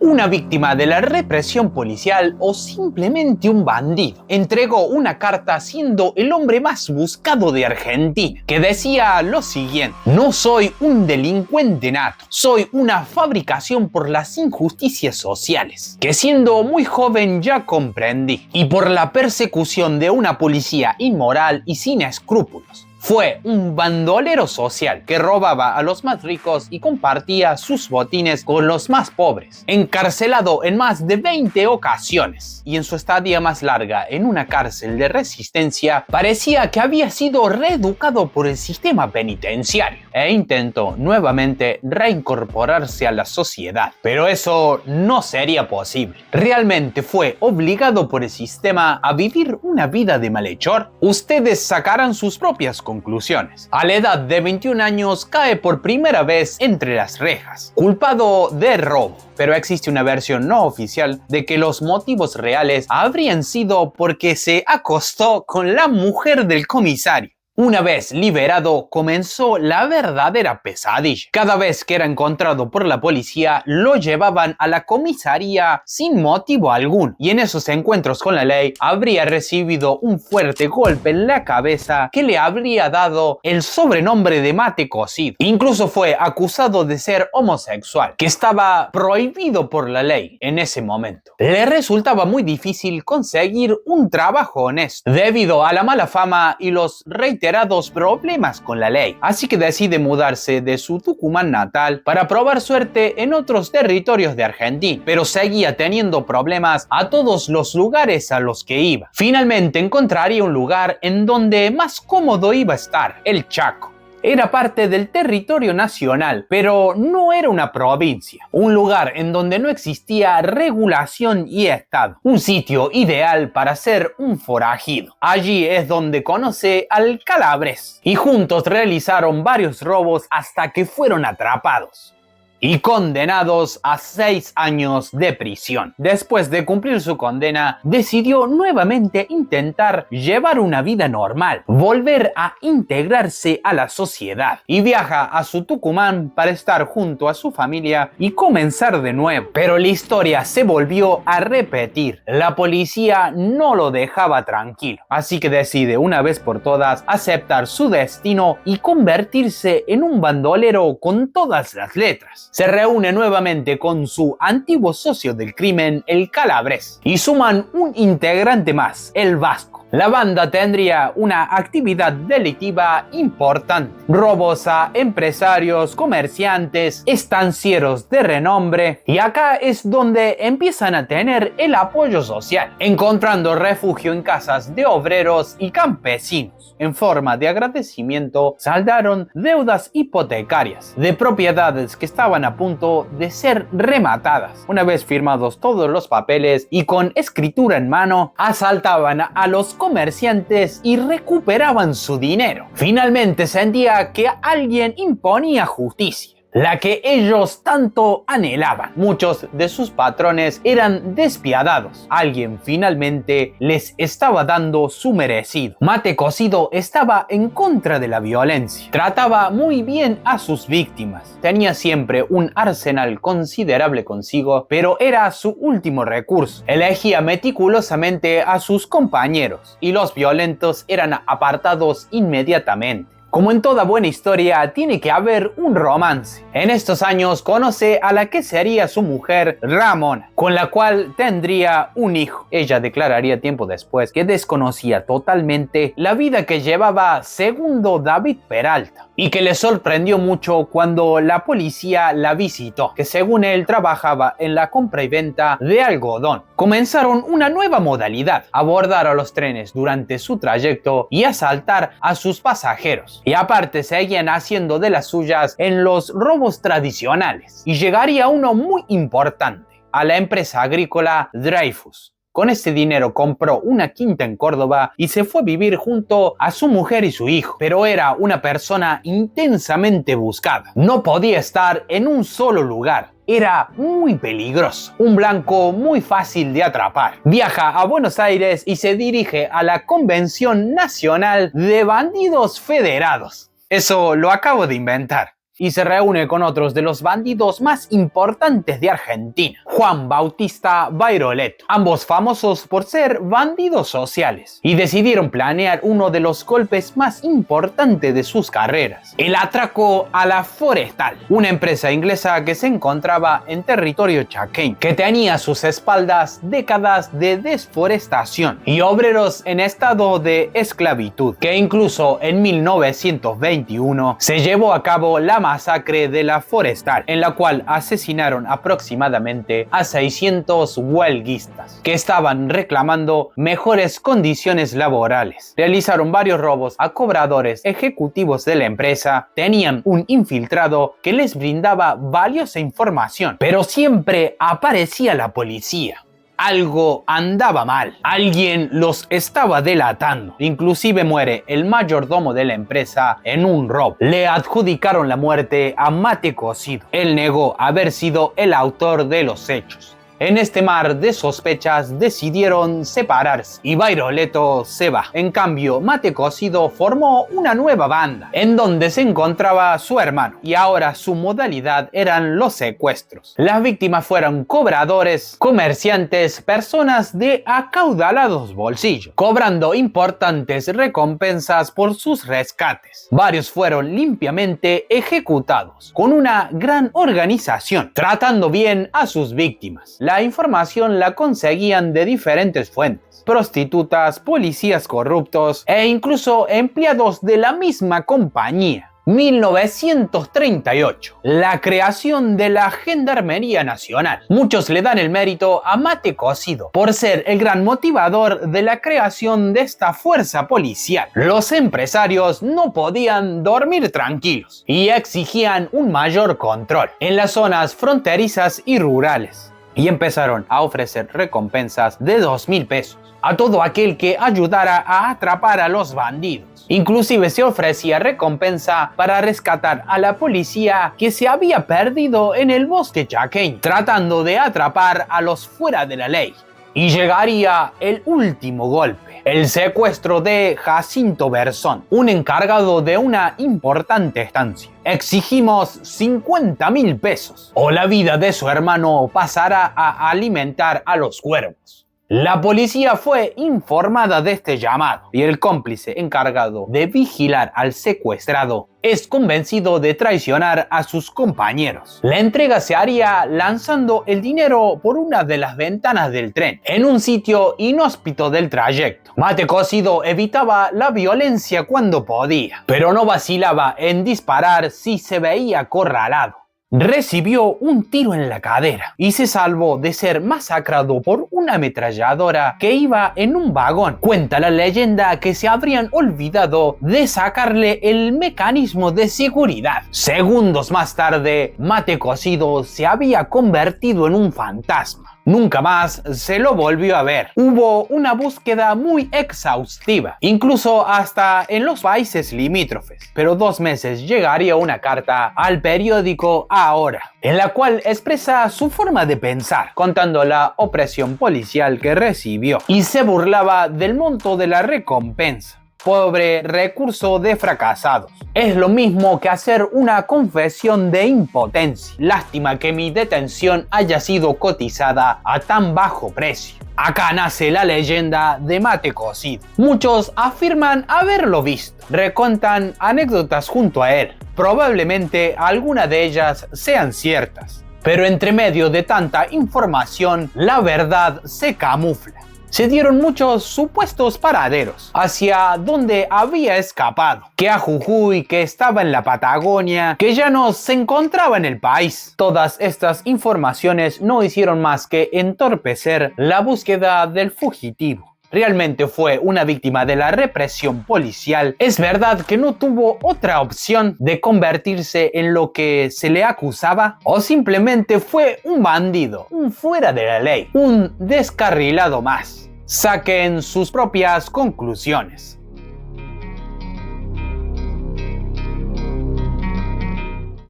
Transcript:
Una víctima de la represión policial o simplemente un bandido entregó una carta siendo el hombre más buscado de Argentina, que decía lo siguiente: no soy un delincuente nato, soy una fabricación por las injusticias sociales, que siendo muy joven ya comprendí, y por la persecución de una policía inmoral y sin escrúpulos. Fue un bandolero social que robaba a los más ricos y compartía sus botines con los más pobres. Encarcelado en más de 20 ocasiones y en su estadía más larga en una cárcel de resistencia, parecía que había sido reeducado por el sistema penitenciario e intentó nuevamente reincorporarse a la sociedad. Pero eso no sería posible. ¿Realmente fue obligado por el sistema a vivir una vida de malhechor? Ustedes sacarán sus propias conclusiones. A la edad de 21 años cae por primera vez entre las rejas, culpado de robo. Pero existe una versión no oficial de que los motivos reales habrían sido porque se acostó con la mujer del comisario. Una vez liberado, comenzó la verdadera pesadilla. Cada vez que era encontrado por la policía, lo llevaban a la comisaría sin motivo alguno. Y en esos encuentros con la ley, habría recibido un fuerte golpe en la cabeza que le habría dado el sobrenombre de mate cocido. Incluso fue acusado de ser homosexual, que estaba prohibido por la ley en ese momento. Le resultaba muy difícil conseguir un trabajo honesto, debido a la mala fama y los reiterados problemas con la ley, así que decide mudarse de su Tucumán natal para probar suerte en otros territorios de Argentina, pero seguía teniendo problemas a todos los lugares a los que iba. Finalmente encontraría un lugar en donde más cómodo iba a estar: el Chaco. Era parte del territorio nacional, pero no era una provincia. Un lugar en donde no existía regulación y Estado. Un sitio ideal para ser un forajido. Allí es donde conoce al Calabres y juntos realizaron varios robos hasta que fueron atrapados y condenados a 6 años de prisión. Después de cumplir su condena, decidió nuevamente intentar llevar una vida normal, volver a integrarse a la sociedad, y viaja a su Tucumán para estar junto a su familia y comenzar de nuevo. Pero la historia se volvió a repetir. La policía no lo dejaba tranquilo, así que decide una vez por todas aceptar su destino y convertirse en un bandolero con todas las letras. Se reúne nuevamente con su antiguo socio del crimen, el Calabres, y suman un integrante más, el Vasco. La banda tendría una actividad delictiva importante: robos a empresarios, comerciantes, estancieros de renombre, y acá es donde empiezan a tener el apoyo social, encontrando refugio en casas de obreros y campesinos. En forma de agradecimiento, saldaron deudas hipotecarias de propiedades que estaban a punto de ser rematadas. Una vez firmados todos los papeles y con escritura en mano, asaltaban a los comerciantes y recuperaban su dinero. Finalmente sentía que alguien imponía justicia, la que ellos tanto anhelaban. Muchos de sus patrones eran despiadados. Alguien finalmente les estaba dando su merecido. Mate Cocido estaba en contra de la violencia. Trataba muy bien a sus víctimas. Tenía siempre un arsenal considerable consigo, pero era su último recurso. Elegía meticulosamente a sus compañeros y los violentos eran apartados inmediatamente. Como en toda buena historia, tiene que haber un romance. En estos años conoce a la que sería su mujer, Ramona, con la cual tendría un hijo. Ella declararía tiempo después que desconocía totalmente la vida que llevaba segundo David Peralta, y que le sorprendió mucho cuando la policía la visitó, que según él trabajaba en la compra y venta de algodón. Comenzaron una nueva modalidad: abordar a los trenes durante su trayecto y asaltar a sus pasajeros. Y aparte seguían haciendo de las suyas en los robos tradicionales. Y llegaría uno muy importante: a la empresa agrícola Dreyfus. Con este dinero compró una quinta en Córdoba y se fue a vivir junto a su mujer y su hijo. Pero era una persona intensamente buscada. No podía estar en un solo lugar. Era muy peligroso, un blanco muy fácil de atrapar. Viaja a Buenos Aires y se dirige a la Convención Nacional de Bandidos Federados. Eso lo acabo de inventar. y se reúne con otros de los bandidos más importantes de Argentina, Juan Bautista Bairoleto, ambos famosos por ser bandidos sociales, y decidieron planear uno de los golpes más importantes de sus carreras, el atraco a la Forestal, una empresa inglesa que se encontraba en territorio chaqueño, que tenía a sus espaldas décadas de desforestación y obreros en estado de esclavitud, que incluso en 1921 se llevó a cabo la masacre de la Forestal, en la cual asesinaron aproximadamente a 600 huelguistas que estaban reclamando mejores condiciones laborales. Realizaron varios robos a cobradores ejecutivos de la empresa, tenían un infiltrado que les brindaba valiosa información, pero siempre aparecía la policía. Algo andaba mal, alguien los estaba delatando. Inclusive muere el mayordomo de la empresa en un robo. Le adjudicaron la muerte a Mate Cocido. Él negó haber sido el autor de los hechos. En este mar de sospechas decidieron separarse y Bairoleto se va. En cambio, Mate Cocido formó una nueva banda en donde se encontraba su hermano y ahora su modalidad eran los secuestros. Las víctimas fueron cobradores, comerciantes, personas de acaudalados bolsillos, cobrando importantes recompensas por sus rescates. Varios fueron limpiamente ejecutados con una gran organización, tratando bien a sus víctimas. La información la conseguían de diferentes fuentes: prostitutas, policías corruptos e incluso empleados de la misma compañía. 1938, la creación de la Gendarmería Nacional. Muchos le dan el mérito a Mate Cocido por ser el gran motivador de la creación de esta fuerza policial. Los empresarios no podían dormir tranquilos y exigían un mayor control en las zonas fronterizas y rurales, y empezaron a ofrecer recompensas de 2.000 pesos a todo aquel que ayudara a atrapar a los bandidos. Inclusive se ofrecía recompensa para rescatar a la policía que se había perdido en el bosque chaqueño, tratando de atrapar a los fuera de la ley. Y llegaría el último golpe: el secuestro de Jacinto Berzón, un encargado de una importante estancia. Exigimos 50.000 pesos o la vida de su hermano pasará a alimentar a los cuervos. La policía fue informada de este llamado y el cómplice encargado de vigilar al secuestrado es convencido de traicionar a sus compañeros. La entrega se haría lanzando el dinero por una de las ventanas del tren, en un sitio inhóspito del trayecto. Mate Cocido evitaba la violencia cuando podía, pero no vacilaba en disparar si se veía acorralado. Recibió un tiro en la cadera y se salvó de ser masacrado por una ametralladora que iba en un vagón. Cuenta la leyenda que se habrían olvidado de sacarle el mecanismo de seguridad. Segundos más tarde, Mate Cocido se había convertido en un fantasma. Nunca más se lo volvió a ver. Hubo una búsqueda muy exhaustiva, incluso hasta en los países limítrofes. Pero 2 meses llegaría una carta al periódico Ahora, en la cual expresa su forma de pensar, contando la opresión policial que recibió y se burlaba del monto de la recompensa. Pobre recurso de fracasados. Es lo mismo que hacer una confesión de impotencia. Lástima que mi detención haya sido cotizada a tan bajo precio. Acá nace la leyenda de Mate Cocido. Muchos afirman haberlo visto. Recontan anécdotas junto a él. Probablemente algunas de ellas sean ciertas. Pero entre medio de tanta información, la verdad se camufla. Se dieron muchos supuestos paraderos hacia donde había escapado, que a Jujuy, que estaba en la Patagonia, que ya no se encontraba en el país. Todas estas informaciones no hicieron más que entorpecer la búsqueda del fugitivo. Realmente fue una víctima de la represión policial. Es verdad que no tuvo otra opción de convertirse en lo que se le acusaba, o simplemente fue un bandido, un fuera de la ley, un descarrilado más. Saquen sus propias conclusiones.